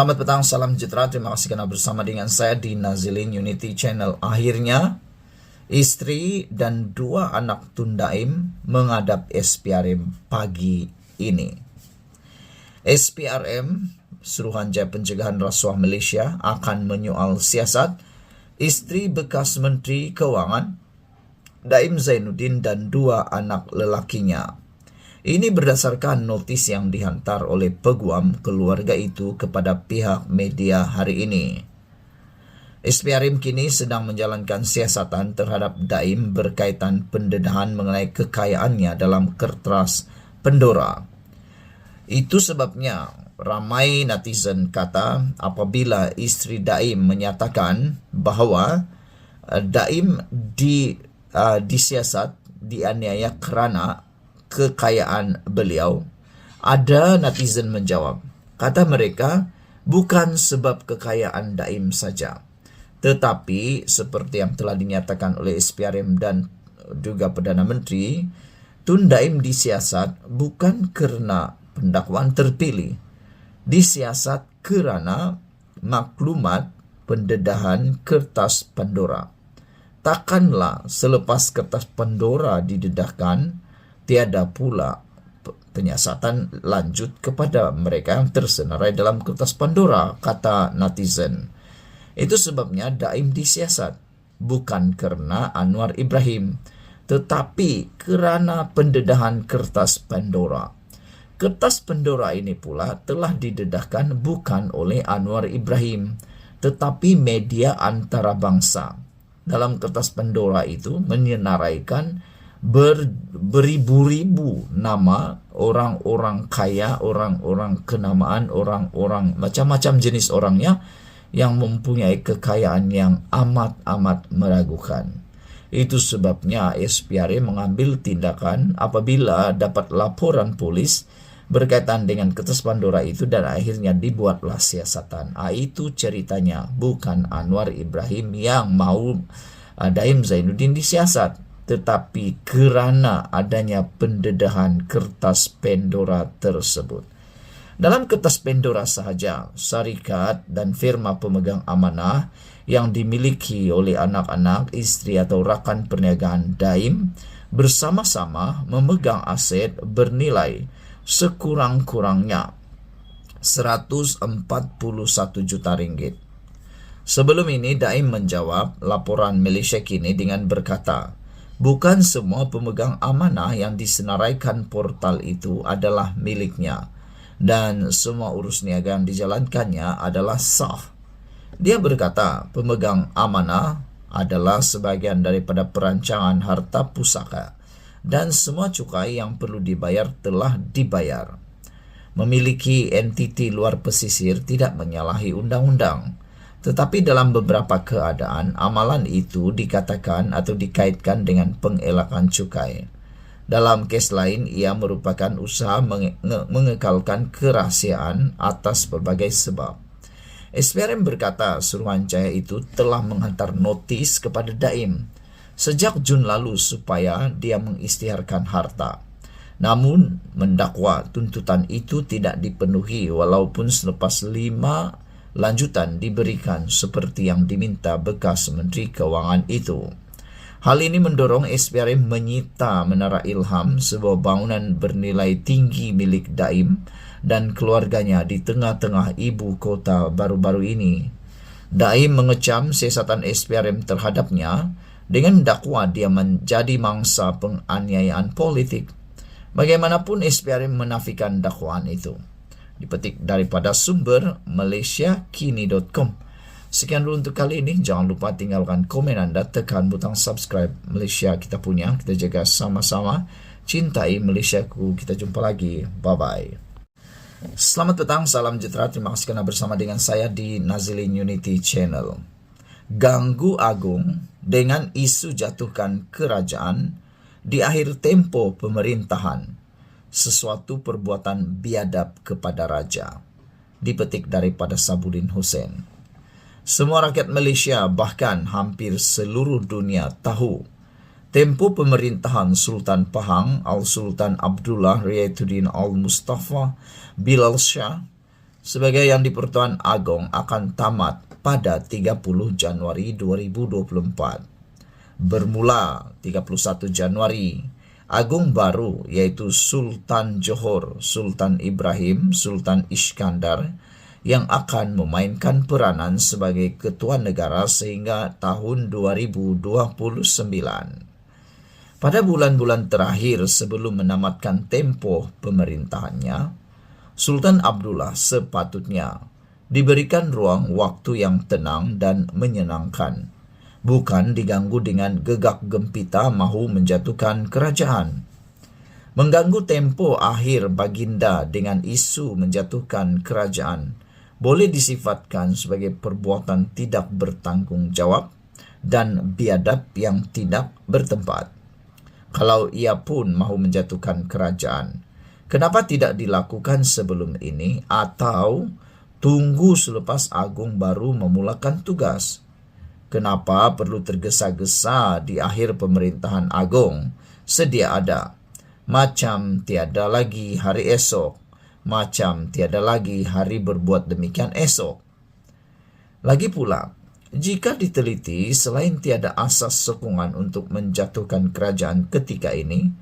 Selamat petang, salam sejahtera. Terima kasih karena bersama dengan saya di Nazilin Unity Channel. Akhirnya, istri dan dua anak Tundaim menghadap SPRM pagi ini. SPRM, Suruhanjaya Pencegahan Rasuah Malaysia, akan menyoal siasat istri bekas Menteri Keuangan, Daim Zainuddin dan dua anak lelakinya. Ini berdasarkan notis yang dihantar oleh peguam keluarga itu kepada pihak media hari ini. SPRM kini sedang menjalankan siasatan terhadap Daim berkaitan pendedahan mengenai kekayaannya dalam kertas Pandora. Itu sebabnya ramai netizen kata apabila istri Daim menyatakan bahawa Daim disiasat, dianiaya kerana kekayaan beliau, ada netizen menjawab. Kata mereka, bukan sebab kekayaan Daim saja, tetapi seperti yang telah dinyatakan oleh SPRM dan juga Perdana Menteri, Tun Daim disiasat bukan kerana pendakwaan terpilih, disiasat kerana maklumat pendedahan kertas Pandora. Takkanlah selepas kertas Pandora didedahkan, tiada pula penyiasatan lanjut kepada mereka yang tersenarai dalam kertas Pandora, kata netizen. Itu sebabnya Daim disiasat, bukan kerana Anwar Ibrahim, tetapi kerana pendedahan kertas Pandora. Kertas Pandora ini pula telah didedahkan bukan oleh Anwar Ibrahim, tetapi media antarabangsa. Dalam kertas Pandora itu menyenaraikan beribu-ribu nama orang-orang kaya, orang-orang kenamaan, orang-orang macam-macam jenis orangnya yang mempunyai kekayaan yang amat-amat meragukan. Itu sebabnya SPRM mengambil tindakan apabila dapat laporan polis berkaitan dengan kertas Pandora itu dan akhirnya dibuatlah siasatan. Itu ceritanya, bukan Anwar Ibrahim yang mau Daim Zainuddin disiasat, tetapi kerana adanya pendedahan kertas Pandora tersebut. Dalam kertas Pandora sahaja, syarikat dan firma pemegang amanah yang dimiliki oleh anak-anak, istri atau rakan perniagaan Daim bersama-sama memegang aset bernilai sekurang-kurangnya 141 juta ringgit. Sebelum ini, Daim menjawab laporan Malaysia Kini dengan berkata, bukan semua pemegang amanah yang disenaraikan portal itu adalah miliknya dan semua urus niaga yang dijalankannya adalah sah. Dia berkata, pemegang amanah adalah sebahagian daripada perancangan harta pusaka dan semua cukai yang perlu dibayar telah dibayar. Memiliki entiti luar pesisir tidak menyalahi undang-undang. Tetapi dalam beberapa keadaan, amalan itu dikatakan atau dikaitkan dengan pengelakan cukai. Dalam kes lain, ia merupakan usaha mengekalkan kerahasiaan atas berbagai sebab. SPRM berkata Suruhanjaya itu telah menghantar notis kepada Daim sejak Jun lalu supaya dia mengisytiharkan harta. Namun, mendakwa tuntutan itu tidak dipenuhi walaupun selepas 5 lanjutan diberikan seperti yang diminta bekas Menteri Keuangan itu. Hal ini mendorong SPRM menyita Menara Ilham, sebuah bangunan bernilai tinggi milik Daim dan keluarganya di tengah-tengah ibu kota baru-baru ini. Daim mengecam siasatan SPRM terhadapnya dengan dakwa dia menjadi mangsa penganiayaan politik. Bagaimanapun SPRM menafikan dakwaan itu. Dipetik daripada sumber malaysiakini.com. Sekian dulu untuk kali ini. Jangan lupa tinggalkan komen anda, tekan butang subscribe. Malaysia kita punya, kita jaga sama-sama. Cintai Malaysiaku. Kita jumpa lagi. Bye-bye. Selamat petang, salam sejahtera. Terima kasih kerana bersama dengan saya di Nazilin Unity Channel. Ganggu agung dengan isu jatuhkan kerajaan di akhir tempo pemerintahan. Sesuatu perbuatan biadab kepada raja. Dipetik daripada Sabudin Hussein. Semua rakyat Malaysia, bahkan hampir seluruh dunia tahu tempo pemerintahan Sultan Pahang Al-Sultan Abdullah Riayatuddin Al-Mustafa Bilal Shah sebagai yang di Pertuan Agong akan tamat pada 30 Januari 2024. Bermula 31 Januari, Agung baru yaitu Sultan Johor, Sultan Ibrahim, Sultan Iskandar yang akan memainkan peranan sebagai ketua negara sehingga tahun 2029. Pada bulan-bulan terakhir sebelum menamatkan tempoh pemerintahannya, Sultan Abdullah sepatutnya diberikan ruang waktu yang tenang dan menyenangkan, bukan diganggu dengan gegap gempita mahu menjatuhkan kerajaan. Mengganggu tempo akhir baginda dengan isu menjatuhkan kerajaan boleh disifatkan sebagai perbuatan tidak bertanggung jawab dan biadab yang tidak bertempat. Kalau ia pun mahu menjatuhkan kerajaan, kenapa tidak dilakukan sebelum ini atau tunggu selepas Agung baru memulakan tugas? Kenapa perlu tergesa-gesa di akhir pemerintahan Agung? Sedia ada. Macam tiada lagi hari esok. Macam tiada lagi hari berbuat demikian esok. Lagi pula, jika diteliti selain tiada asas sokongan untuk menjatuhkan kerajaan ketika ini,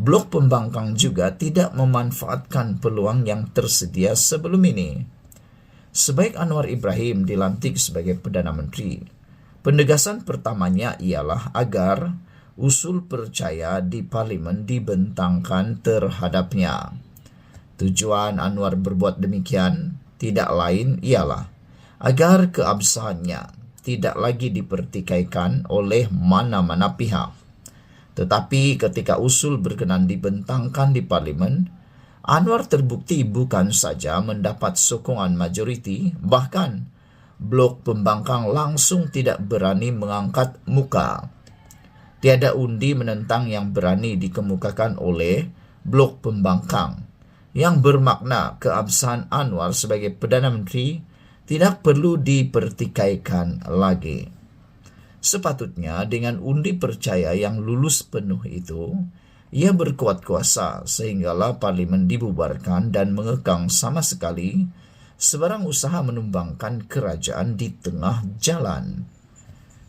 Blok Pembangkang juga tidak memanfaatkan peluang yang tersedia sebelum ini. Sebaik Anwar Ibrahim dilantik sebagai Perdana Menteri, penegasan pertamanya ialah agar usul percaya di parlimen dibentangkan terhadapnya. Tujuan Anwar berbuat demikian tidak lain ialah agar keabsahannya tidak lagi dipertikaikan oleh mana-mana pihak. Tetapi ketika usul berkenan dibentangkan di parlimen, Anwar terbukti bukan saja mendapat sokongan majoriti, bahkan Blok Pembangkang langsung tidak berani mengangkat muka. Tiada undi menentang yang berani dikemukakan oleh Blok Pembangkang, yang bermakna keabsahan Anwar sebagai Perdana Menteri tidak perlu dipertikaikan lagi. Sepatutnya dengan undi percaya yang lulus penuh itu, ia berkuat kuasa sehinggalah parlimen dibubarkan dan mengekang sama sekali sebarang usaha menumbangkan kerajaan di tengah jalan.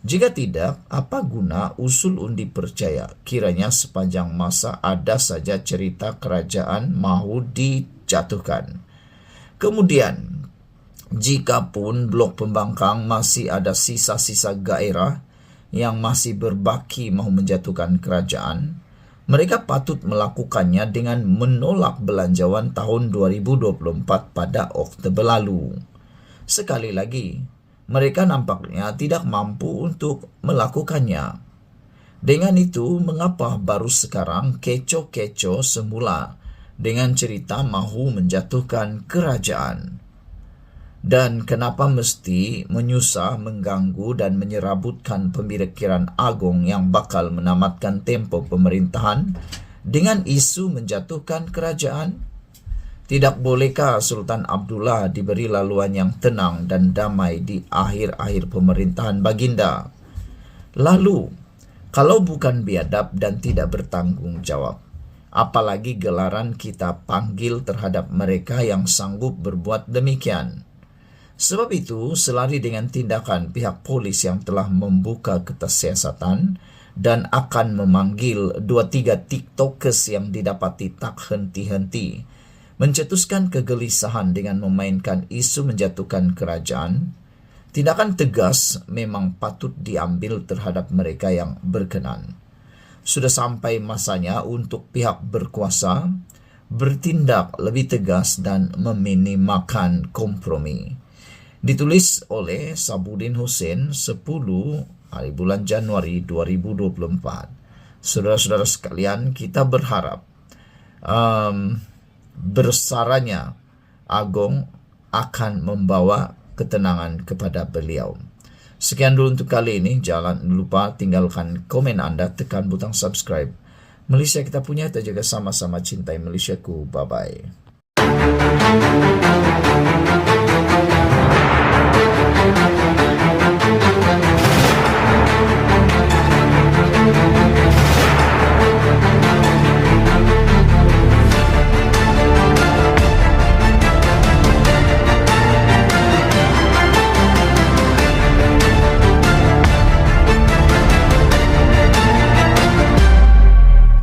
Jika tidak, apa guna usul undi percaya? Kiranya sepanjang masa ada saja cerita kerajaan mahu dijatuhkan. Kemudian, jika pun Blok Pembangkang masih ada sisa-sisa gairah yang masih berbaki mahu menjatuhkan kerajaan, mereka patut melakukannya dengan menolak belanjawan tahun 2024 pada Oktober lalu. Sekali lagi, mereka nampaknya tidak mampu untuk melakukannya. Dengan itu, mengapa baru sekarang kecoh-kecoh semula dengan cerita mahu menjatuhkan kerajaan? Dan kenapa mesti menyusah, mengganggu dan menyerabutkan pemikiran Agung yang bakal menamatkan tempo pemerintahan dengan isu menjatuhkan kerajaan? Tidak bolehkah Sultan Abdullah diberi laluan yang tenang dan damai di akhir-akhir pemerintahan baginda? Lalu, kalau bukan biadab dan tidak bertanggung jawab, apalagi gelaran kita panggil terhadap mereka yang sanggup berbuat demikian? Sebab itu, selari dengan tindakan pihak polis yang telah membuka ketasiasatan dan akan memanggil 2-3 tiktokers yang didapati tak henti-henti, mencetuskan kegelisahan dengan memainkan isu menjatuhkan kerajaan, tindakan tegas memang patut diambil terhadap mereka yang berkenan. Sudah sampai masanya untuk pihak berkuasa bertindak lebih tegas dan meminimalkan kompromi. Ditulis oleh Sabudin Hussein 10 hari bulan Januari 2024. Saudara-saudara sekalian, kita berharap bersaranya Agung akan membawa ketenangan kepada beliau. Sekian dulu untuk kali ini. Jangan lupa tinggalkan komen Anda, tekan butang subscribe. Malaysia kita punya, kita jaga sama-sama cintai Malaysiaku. Bye-bye.